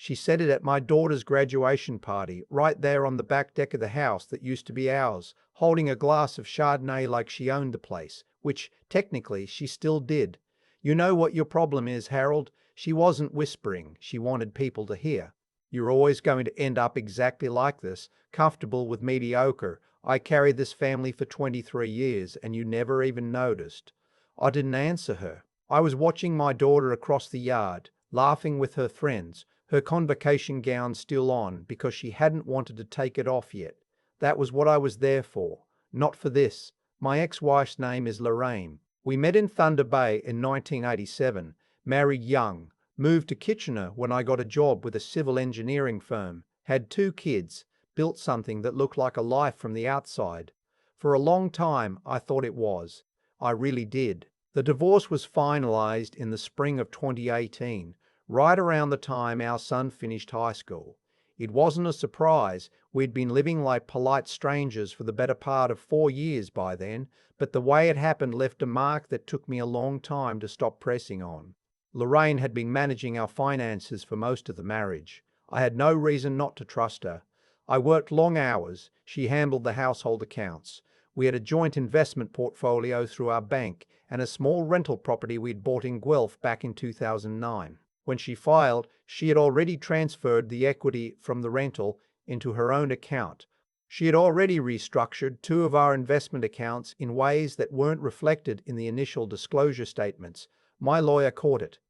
She said it at my daughter's graduation party, right there on the back deck of the house that used to be ours, holding a glass of Chardonnay like she owned the place, which, technically, she still did. You know what your problem is, Harold? She wasn't whispering, she wanted people to hear. You're always going to end up exactly like this, comfortable with mediocre. I carried this family for 23 years and you never even noticed. I didn't answer her. I was watching my daughter across the yard, laughing with her friends, her convocation gown still on because she hadn't wanted to take it off yet. That was what I was there for, not for this. My ex-wife's name is Lorraine. We met in Thunder Bay in 1987, married young, moved to Kitchener when I got a job with a civil engineering firm, had 2 kids, built something that looked like a life from the outside. For a long time, I thought it was. I really did. The divorce was finalized in the spring of 2018, right around the time our son finished high school. It wasn't a surprise. We'd been living like polite strangers for the better part of 4 years by then, but the way it happened left a mark that took me a long time to stop pressing on. Lorraine had been managing our finances for most of the marriage. I had no reason not to trust her. I worked long hours. She handled the household accounts. We had a joint investment portfolio through our bank and a small rental property we'd bought in Guelph back in 2009. When she filed, she had already transferred the equity from the rental into her own account. She had already restructured 2 of our investment accounts in ways that weren't reflected in the initial disclosure statements. My lawyer caught it.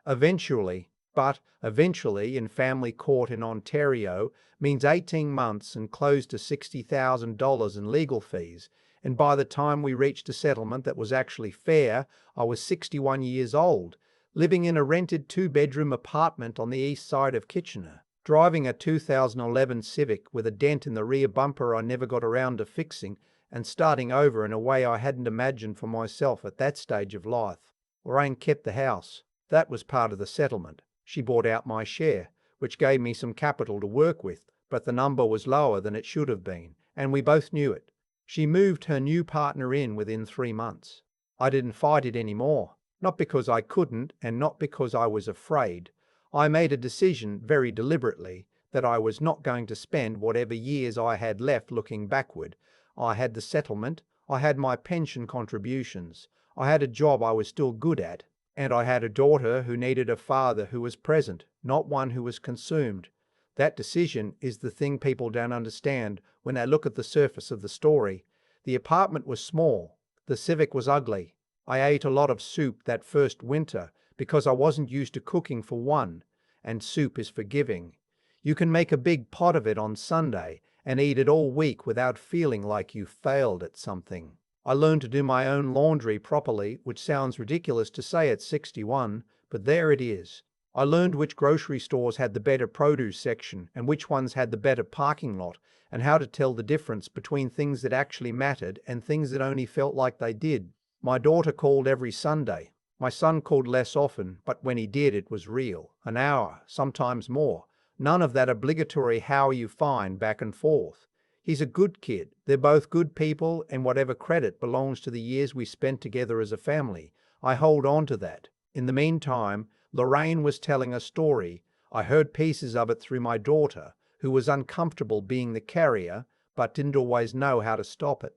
Eventually in family court in Ontario means 18 months and close to $60,000 in legal fees, and by the time we reached a settlement that was actually fair, I was 61 years old, living in a rented 2-bedroom apartment on the east side of Kitchener, driving a 2011 Civic with a dent in the rear bumper I never got around to fixing, and starting over in a way I hadn't imagined for myself at that stage of life. Lorraine kept the house. That was part of the settlement. She bought out my share, which gave me some capital to work with, but the number was lower than it should have been, and we both knew it. She moved her new partner in within 3 months. I didn't fight it anymore, not because I couldn't and not because I was afraid. I made a decision very deliberately that I was not going to spend whatever years I had left looking backward. I had the settlement, I had my pension contributions, I had a job I was still good at, and I had a daughter who needed a father who was present, not one who was consumed. That decision is the thing people don't understand when they look at the surface of the story. The apartment was small. The Civic was ugly. I ate a lot of soup that first winter because I wasn't used to cooking for one, and soup is forgiving. You can make a big pot of it on Sunday and eat it all week without feeling like you failed at something. I learned to do my own laundry properly, which sounds ridiculous to say at 61, but there it is. I learned which grocery stores had the better produce section and which ones had the better parking lot, and how to tell the difference between things that actually mattered and things that only felt like they did. My daughter called every Sunday. My son called less often, but when he did, it was real. An hour, sometimes more. None of that obligatory how are you fine back and forth. He's a good kid. They're both good people, and whatever credit belongs to the years we spent together as a family, I hold on to that. In the meantime, Lorraine was telling a story. I heard pieces of it through my daughter, who was uncomfortable being the carrier, but didn't always know how to stop it.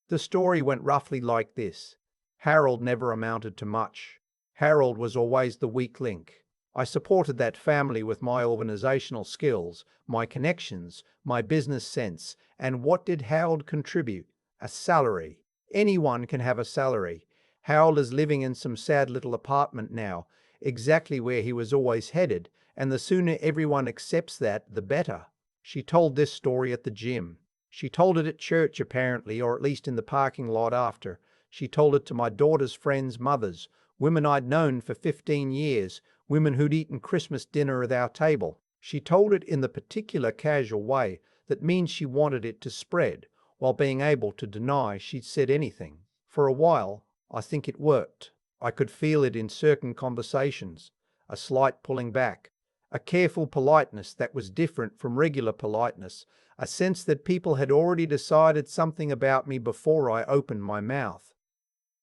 The story went roughly like this. Harold never amounted to much. Harold was always the weak link. I supported that family with my organizational skills, my connections, my business sense, and what did Harold contribute? A salary. Anyone can have a salary. Harold is living in some sad little apartment now, exactly where he was always headed, and the sooner everyone accepts that, the better. She told this story at the gym. She told it at church apparently, or at least in the parking lot after. She told it to my daughter's friends' mothers, women I'd known for 15 years, women who'd eaten Christmas dinner at our table. She told it in the particular casual way that means she wanted it to spread, while being able to deny she'd said anything. For a while, I think it worked. I could feel it in certain conversations, a slight pulling back, a careful politeness that was different from regular politeness, a sense that people had already decided something about me before I opened my mouth.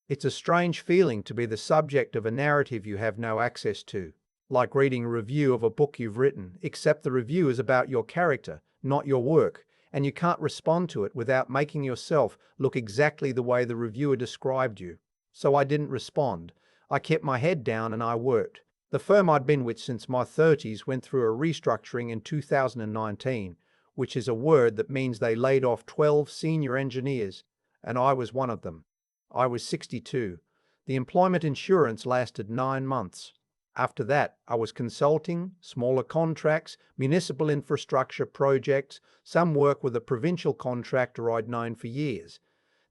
It's a strange feeling to be the subject of a narrative you have no access to. Like reading a review of a book you've written, except the review is about your character, not your work, and you can't respond to it without making yourself look exactly the way the reviewer described you. So I didn't respond. I kept my head down and I worked. The firm I'd been with since my 30s went through a restructuring in 2019, which is a word that means they laid off 12 senior engineers, and I was one of them. I was 62. The employment insurance lasted 9 months. After that, I was consulting, smaller contracts, municipal infrastructure projects, some work with a provincial contractor I'd known for years.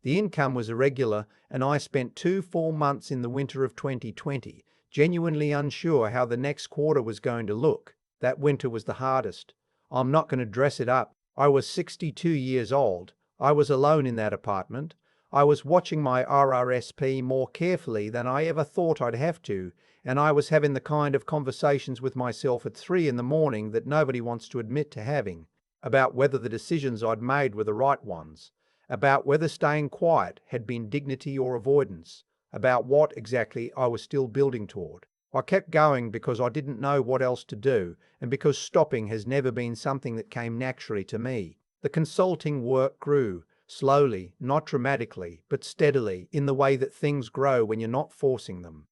The income was irregular, and I spent 2 full months in the winter of 2020, genuinely unsure how the next quarter was going to look. That winter was the hardest. I'm not going to dress it up. I was 62 years old. I was alone in that apartment. I was watching my RRSP more carefully than I ever thought I'd have to, and I was having the kind of conversations with myself at 3 in the morning that nobody wants to admit to having, about whether the decisions I'd made were the right ones, about whether staying quiet had been dignity or avoidance, about what exactly I was still building toward. I kept going because I didn't know what else to do, and because stopping has never been something that came naturally to me. The consulting work grew, slowly, not dramatically, but steadily, in the way that things grow when you're not forcing them.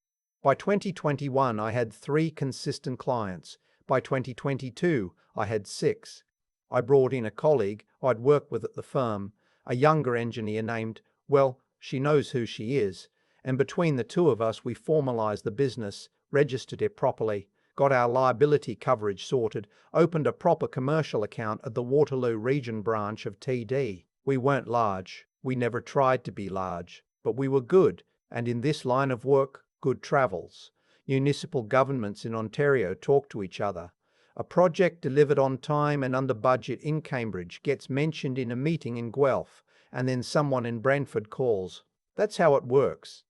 By 2021, I had 3 consistent clients. By 2022, I had 6. I brought in a colleague I'd worked with at the firm, a younger engineer named, well, she knows who she is, and between the two of us we formalized the business, registered it properly, got our liability coverage sorted, opened a proper commercial account at the Waterloo Region branch of TD. We weren't large. We never tried to be large. But we were good, and in this line of work, good travels. Municipal governments in Ontario talk to each other. A project delivered on time and under budget in Cambridge gets mentioned in a meeting in Guelph, and then someone in Brantford calls. That's how it works.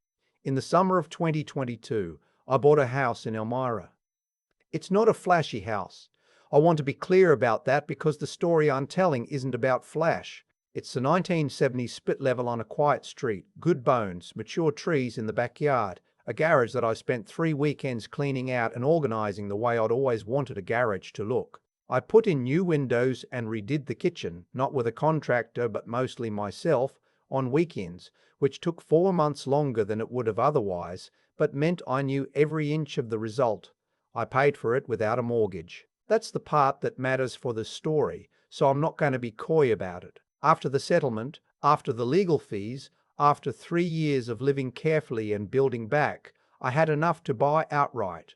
In the summer of 2022, I bought a house in Elmira. It's not a flashy house. I want to be clear about that because the story I'm telling isn't about flash. It's a 1970s split level on a quiet street, good bones, mature trees in the backyard, a garage that I spent 3 weekends cleaning out and organizing the way I'd always wanted a garage to look. I put in new windows and redid the kitchen, not with a contractor but mostly myself, on weekends, which took 4 months longer than it would have otherwise, but meant I knew every inch of the result. I paid for it without a mortgage. That's the part that matters for the story, so I'm not going to be coy about it. After the settlement, after the legal fees, after 3 years of living carefully and building back, I had enough to buy outright.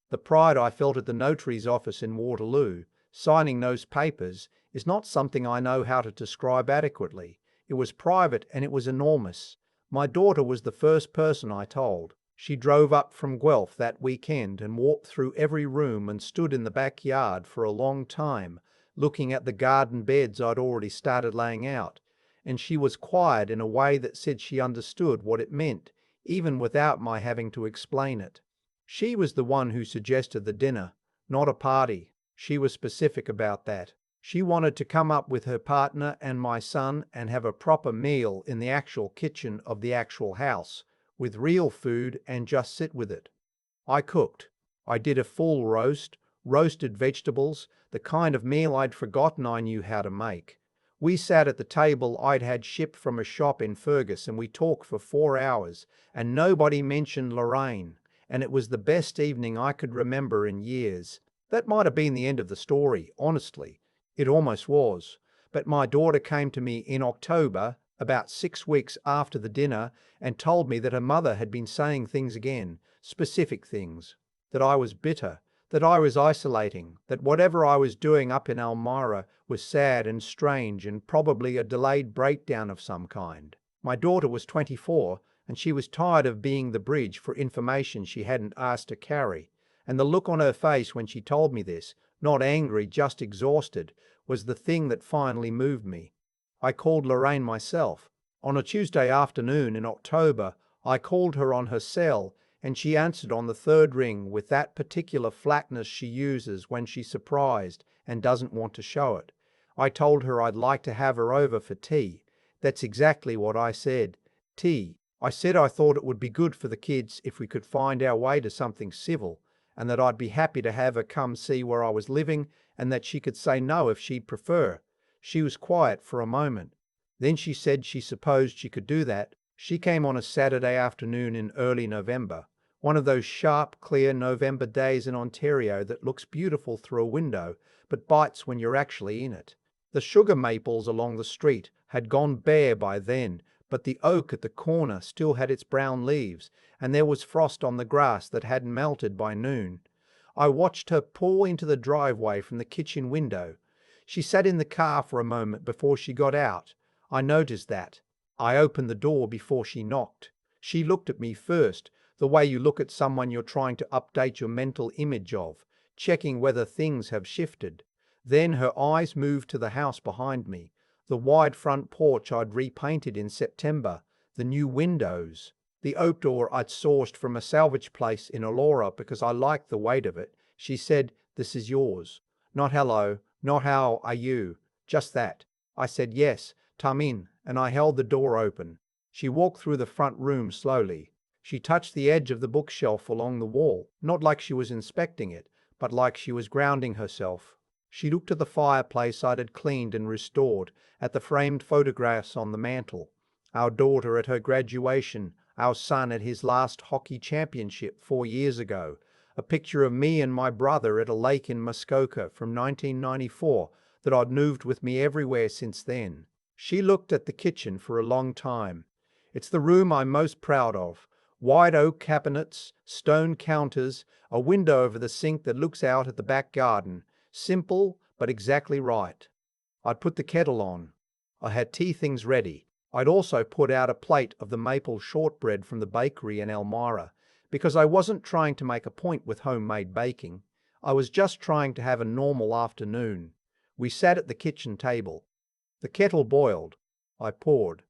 The pride I felt at the notary's office in Waterloo, signing those papers, is not something I know how to describe adequately. It was private and it was enormous. My daughter was the first person I told. She drove up from Guelph that weekend and walked through every room and stood in the backyard for a long time, looking at the garden beds I'd already started laying out, and she was quiet in a way that said she understood what it meant, even without my having to explain it. She was the one who suggested the dinner, not a party. She was specific about that. She wanted to come up with her partner and my son and have a proper meal in the actual kitchen of the actual house, with real food, and just sit with it. I cooked. I did a full roast, roasted vegetables, the kind of meal I'd forgotten I knew how to make. We sat at the table I'd had shipped from a shop in Fergus and we talked for 4 hours, and nobody mentioned Lorraine, and it was the best evening I could remember in years. That might have been the end of the story, honestly. It almost was. But my daughter came to me in October, about 6 weeks after the dinner, and told me that her mother had been saying things again, specific things, that I was bitter, that I was isolating, that whatever I was doing up in Elmira was sad and strange and probably a delayed breakdown of some kind. My daughter was 24, and she was tired of being the bridge for information she hadn't asked to carry, and the look on her face when she told me this, not angry, just exhausted, was the thing that finally moved me. I called Lorraine myself. On a Tuesday afternoon in October, I called her on her cell, and she answered on the 3rd ring with that particular flatness she uses when she's surprised and doesn't want to show it. I told her I'd like to have her over for tea. That's exactly what I said. Tea. I said I thought it would be good for the kids if we could find our way to something civil, and that I'd be happy to have her come see where I was living, and that she could say no if she'd prefer. She was quiet for a moment. Then she said she supposed she could do that. She came on a Saturday afternoon in early November, one of those sharp, clear November days in Ontario that looks beautiful through a window, but bites when you're actually in it. The sugar maples along the street had gone bare by then, but the oak at the corner still had its brown leaves, and there was frost on the grass that hadn't melted by noon. I watched her pull into the driveway from the kitchen window. She sat in the car for a moment before she got out. I noticed that. I opened the door before she knocked. She looked at me first, the way you look at someone you're trying to update your mental image of, checking whether things have shifted. Then her eyes moved to the house behind me, the wide front porch I'd repainted in September, the new windows, the oak door I'd sourced from a salvage place in Elmira because I liked the weight of it. She said, "This is yours." Not hello, not how are you, just that. I said yes, come in, and I held the door open. She walked through the front room slowly. She touched the edge of the bookshelf along the wall, not like she was inspecting it, but like she was grounding herself. She looked at the fireplace I'd had cleaned and restored, at the framed photographs on the mantel. Our daughter at her graduation, our son at his last hockey championship 4 years ago, a picture of me and my brother at a lake in Muskoka from 1994 that I'd moved with me everywhere since then. She looked at the kitchen for a long time. It's the room I'm most proud of. Wide oak cabinets, stone counters, a window over the sink that looks out at the back garden. Simple, but exactly right. I'd put the kettle on. I had tea things ready. I'd also put out a plate of the maple shortbread from the bakery in Elmira, because I wasn't trying to make a point with homemade baking. I was just trying to have a normal afternoon. We sat at the kitchen table. The kettle boiled. I poured.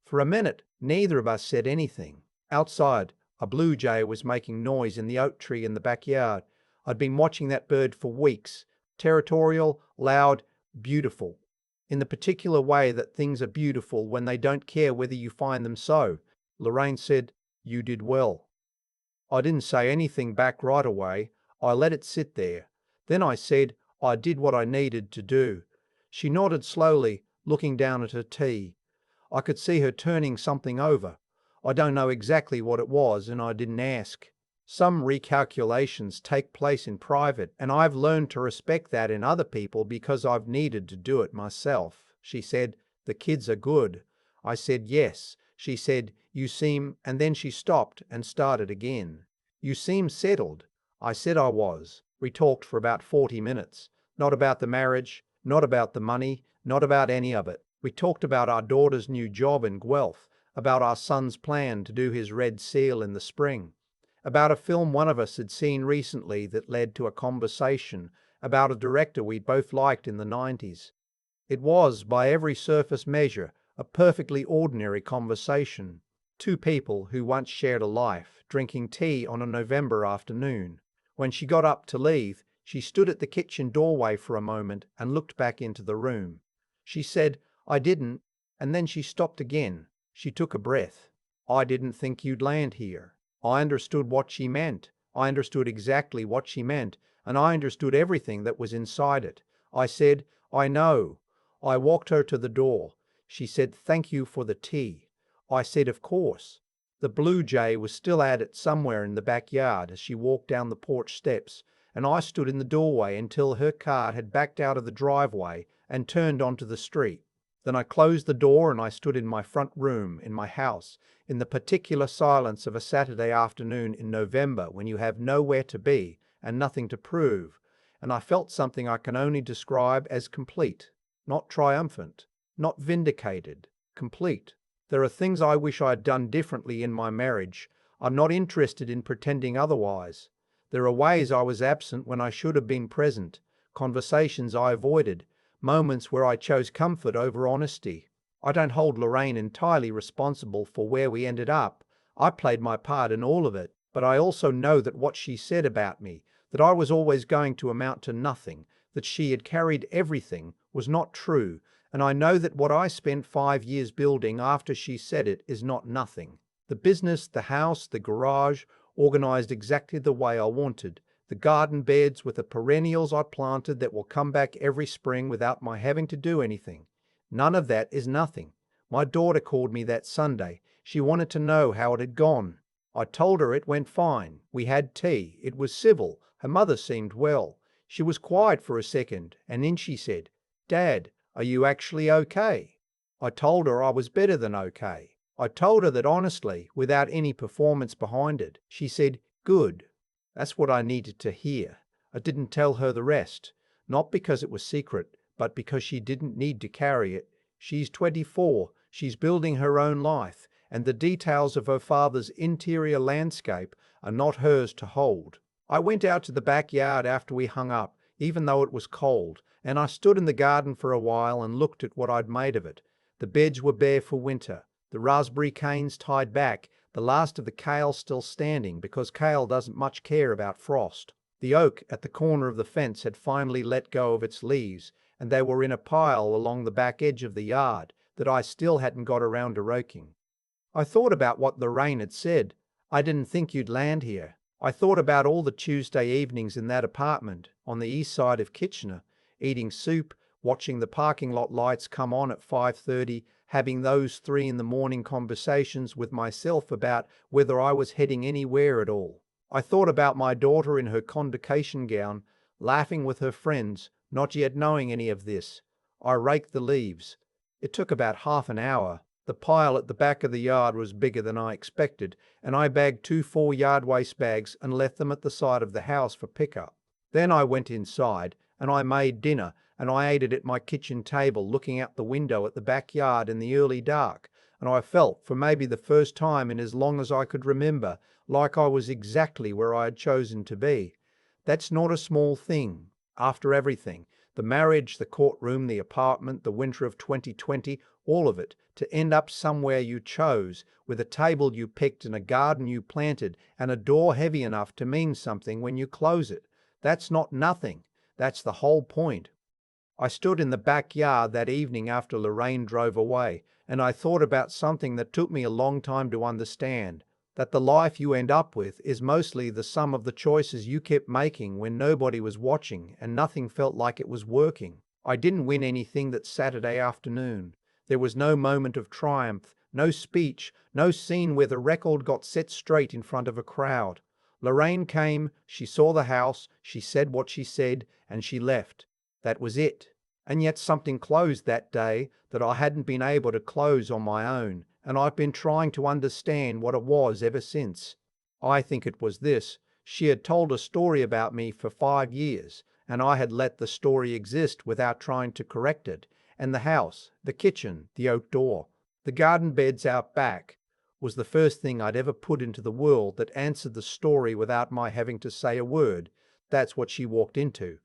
For a minute, neither of us said anything. Outside, a blue jay was making noise in the oak tree in the backyard. I'd been watching that bird for weeks. Territorial, loud, beautiful. In the particular way that things are beautiful when they don't care whether you find them so. Lorraine said, "You did well." I didn't say anything back right away. I let it sit there. Then I said, "I did what I needed to do." She nodded slowly, looking down at her tea. I could see her turning something over. I don't know exactly what it was, and I didn't ask. Some recalculations take place in private, and I've learned to respect that in other people because I've needed to do it myself. She said, "The kids are good." I said, "Yes." She said, "You seem," and then she stopped and started again. "You seem settled." I said I was. We talked for about 40 minutes. Not about the marriage, not about the money, not about any of it. We talked about our daughter's new job in Guelph, about our son's plan to do his Red Seal in the spring, about a film one of us had seen recently that led to a conversation about a director we'd both liked in the 90s. It was, by every surface measure, a perfectly ordinary conversation. Two people who once shared a life, drinking tea on a November afternoon. When she got up to leave, she stood at the kitchen doorway for a moment and looked back into the room. She said, "I didn't," and then she stopped again. She took a breath. "I didn't think you'd land here." I understood what she meant. I understood exactly what she meant, and I understood everything that was inside it. I said, "I know." I walked her to the door. She said, "Thank you for the tea." I said, "Of course." The blue jay was still at it somewhere in the backyard as she walked down the porch steps, and I stood in the doorway until her car had backed out of the driveway and turned onto the street. Then I closed the door and I stood in my front room, in my house, in the particular silence of a Saturday afternoon in November when you have nowhere to be and nothing to prove, and I felt something I can only describe as complete, not triumphant, not vindicated, complete. There are things I wish I had done differently in my marriage. I'm not interested in pretending otherwise. There are ways I was absent when I should have been present, conversations I avoided, moments where I chose comfort over honesty. I don't hold Lorraine entirely responsible for where we ended up. I played my part in all of it, but I also know that what she said about me, that I was always going to amount to nothing, that she had carried everything, was not true, and I know that what I spent 5 years building after she said it is not nothing. The business, the house, the garage, organized exactly the way I wanted, the garden beds with the perennials I planted that will come back every spring without my having to do anything. None of that is nothing. My daughter called me that Sunday. She wanted to know how it had gone. I told her it went fine. We had tea. It was civil. Her mother seemed well. She was quiet for a second, and then she said, "Dad, are you actually okay?" I told her I was better than okay. I told her that honestly, without any performance behind it. She said, "Good." That's what I needed to hear. I didn't tell her the rest, not because it was secret, but because she didn't need to carry it. She's 24, she's building her own life, and the details of her father's interior landscape are not hers to hold. I went out to the backyard after we hung up, even though it was cold, and I stood in the garden for a while and looked at what I'd made of it. The beds were bare for winter, the raspberry canes tied back, the last of the kale still standing because kale doesn't much care about frost. The oak at the corner of the fence had finally let go of its leaves, and they were in a pile along the back edge of the yard that I still hadn't got around to raking. I thought about what Lorraine had said. "I didn't think you'd land here." I thought about all the Tuesday evenings in that apartment on the east side of Kitchener, eating soup, watching the parking lot lights come on at 5:30, having those 3 in the morning conversations with myself about whether I was heading anywhere at all. I thought about my daughter in her convocation gown, laughing with her friends, not yet knowing any of this. I raked the leaves. It took about half an hour. The pile at the back of the yard was bigger than I expected, and I bagged 2 4-yard waste bags and left them at the side of the house for pickup. Then I went inside, and I made dinner, and I ate it at my kitchen table looking out the window at the backyard in the early dark, and I felt, for maybe the first time in as long as I could remember, like I was exactly where I had chosen to be. That's not a small thing. After everything, the marriage, the courtroom, the apartment, the winter of 2020, all of it, to end up somewhere you chose, with a table you picked and a garden you planted and a door heavy enough to mean something when you close it. That's not nothing. That's the whole point. I stood in the backyard that evening after Lorraine drove away, and I thought about something that took me a long time to understand, that the life you end up with is mostly the sum of the choices you kept making when nobody was watching and nothing felt like it was working. I didn't win anything that Saturday afternoon. There was no moment of triumph, no speech, no scene where the record got set straight in front of a crowd. Lorraine came, she saw the house, she said what she said, and she left. That was it. And yet something closed that day that I hadn't been able to close on my own, and I've been trying to understand what it was ever since. I think it was this. She had told a story about me for 5 years, and I had let the story exist without trying to correct it. And the house, the kitchen, the oak door, the garden beds out back, was the first thing I'd ever put into the world that answered the story without my having to say a word. That's what she walked into.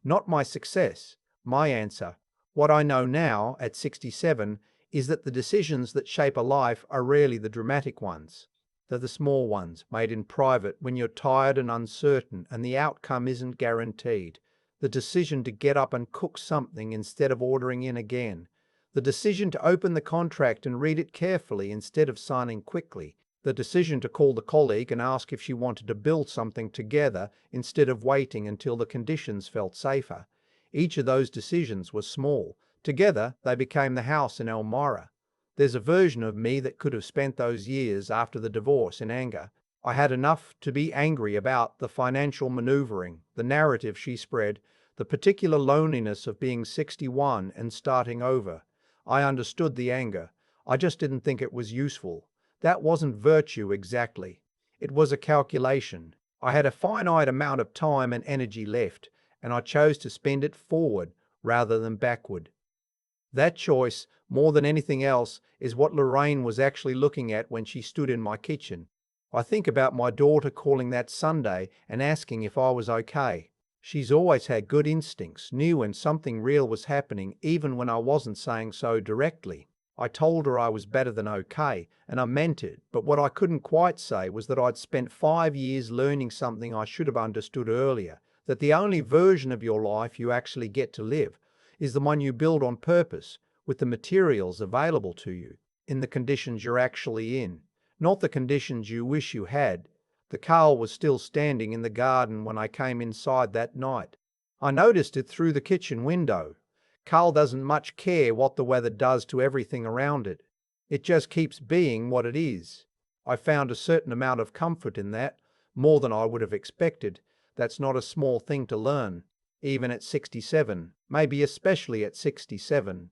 Not my success, my answer. What I know now, at 67, is that the decisions that shape a life are rarely the dramatic ones. They're the small ones, made in private when you're tired and uncertain and the outcome isn't guaranteed. The decision to get up and cook something instead of ordering in again. The decision to open the contract and read it carefully instead of signing quickly. The decision to call the colleague and ask if she wanted to build something together instead of waiting until the conditions felt safer. Each of those decisions was small. Together, they became the house in Elmira. There's a version of me that could have spent those years after the divorce in anger. I had enough to be angry about the financial maneuvering, the narrative she spread, the particular loneliness of being 61 and starting over. I understood the anger. I just didn't think it was useful. That wasn't virtue exactly. It was a calculation. I had a finite amount of time and energy left, and I chose to spend it forward rather than backward. That choice, more than anything else, is what Lorraine was actually looking at when she stood in my kitchen. I think about my daughter calling that Sunday and asking if I was okay. She's always had good instincts, knew when something real was happening even when I wasn't saying so directly. I told her I was better than okay, and I meant it, but what I couldn't quite say was that I'd spent 5 years learning something I should have understood earlier, that the only version of your life you actually get to live is the one you build on purpose, with the materials available to you, in the conditions you're actually in, not the conditions you wish you had. The car was still standing in the garden when I came inside that night. I noticed it through the kitchen window. Carl doesn't much care what the weather does to everything around it. It just keeps being what it is. I found a certain amount of comfort in that, more than I would have expected. That's not a small thing to learn, even at 67, maybe especially at 67.